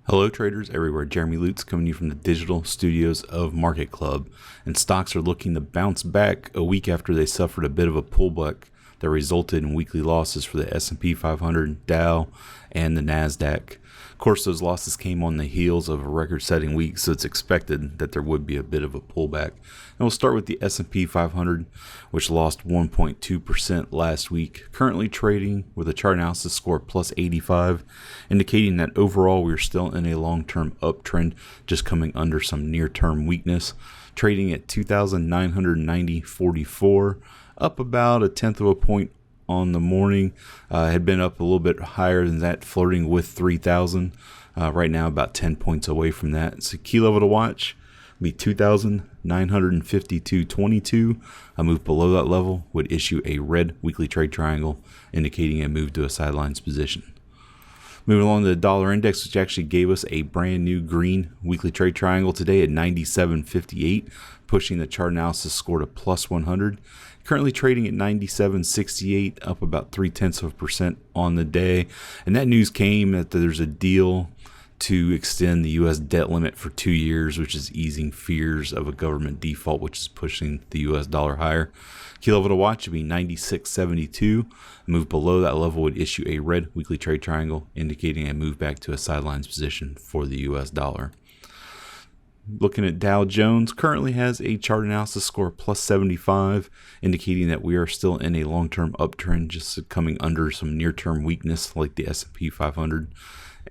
Hello traders everywhere, Jeremy Lutz coming to you from the digital studios of Market Club, and stocks are looking to bounce back a week after they suffered a bit of a pullback that resulted in weekly losses for the S&P 500, Dow, and the Nasdaq. Of course, those losses came on the heels of a record-setting week, so it's expected that there would be a bit of a pullback. And we'll start with the S&P 500, which lost 1.2% last week, currently trading with a chart analysis score plus 85, indicating that overall we're still in a long-term uptrend, just coming under some near-term weakness, trading at 2,990.44, up about a tenth of a point on the morning. Had been up a little bit higher than that, flirting with 3,000. Right now about 10 points away from that. So key level to watch be 2,952.22. A move below that level would issue a red weekly trade triangle, indicating a move to a sidelines position. Moving along to the dollar index, which actually gave us a brand new green weekly trade triangle today at 97.58, pushing the chart analysis score to plus 100. Currently trading at 97.68, up about 0.3% on the day. And that news came that there's a deal to extend the U.S. debt limit for 2 years, which is easing fears of a government default, which is pushing the U.S. dollar higher. Key level to watch would be 96.72. A move below that level would issue a red weekly trade triangle, indicating a move back to a sidelines position for the U.S. dollar. Looking at Dow Jones, currently has a chart analysis score plus 75, indicating that we are still in a long-term uptrend, just coming under some near-term weakness like the S&P 500.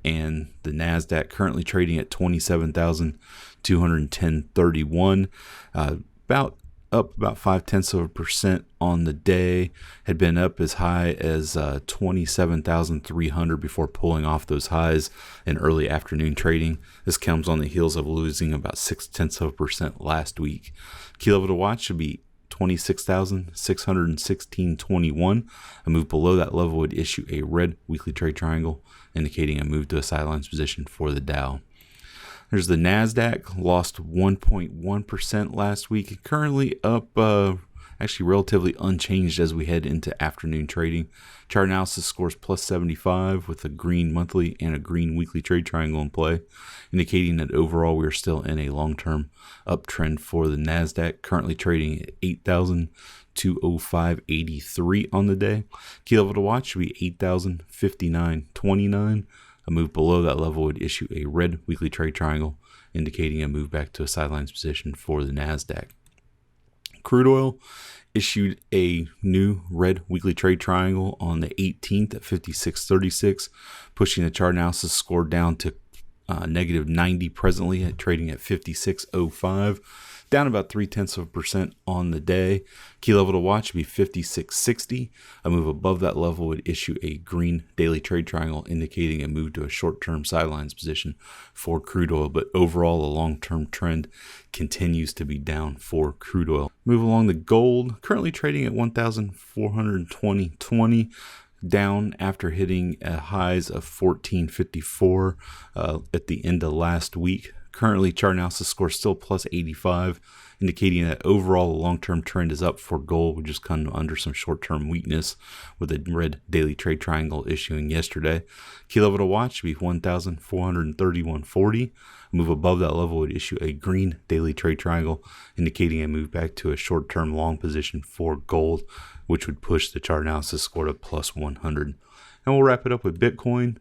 And the Nasdaq currently trading at 27,210.31, up about 0.5% on the day. Had been up as high as 27,300 before pulling off those highs in early afternoon trading. This comes on the heels of losing about 0.6% last week. Key level to watch should be 26,616.21. A move below that level would issue a red weekly trade triangle, indicating a move to a sidelines position for the Dow. There's the Nasdaq, lost 1.1% last week, currently up actually relatively unchanged as we head into afternoon trading. Chart analysis scores plus 75 with a green monthly and a green weekly trade triangle in play, indicating that overall we're still in a long-term uptrend for the Nasdaq, currently trading at 8,205.83 on the day. Key level to watch should be 8,059.29. A move below that level would issue a red weekly trade triangle, indicating a move back to a sidelines position for the Nasdaq. Crude oil issued a new red weekly trade triangle on the 18th at 56.36, pushing the chart analysis score down to negative 90 presently, trading at 56.05. Down about 0.3% on the day. Key level to watch would be 56.60. A move above that level would issue a green daily trade triangle, indicating a move to a short-term sidelines position for crude oil. But overall, the long-term trend continues to be down for crude oil. Move along to gold, currently trading at 1,420.20. Down after hitting highs of 14.54 at the end of last week. Currently, chart analysis score still plus 85, indicating that overall the long-term trend is up for gold. We just come under some short-term weakness with a red daily trade triangle issuing yesterday. Key level to watch would be 1,431.40. A move above that level would issue a green daily trade triangle, indicating a move back to a short-term long position for gold, which would push the chart analysis score to plus 100. And we'll wrap it up with Bitcoin.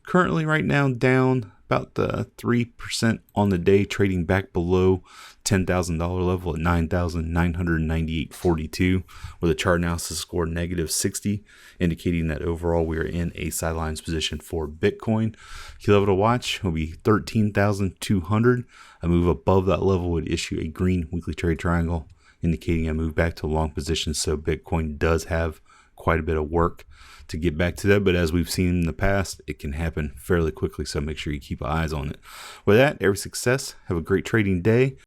Currently right now down about 3% on the day, trading back below $10,000 level at 9,998.42 with a chart analysis score negative 60, indicating that overall we are in a sidelines position for Bitcoin. Key level to watch will be 13,200. A move above that level would issue a green weekly trade triangle, indicating a move back to long position. So Bitcoin does have quite a bit of work to get back to that, but as we've seen in the past, it can happen fairly quickly, so make sure you keep eyes on it. With that, every success, have a great trading day.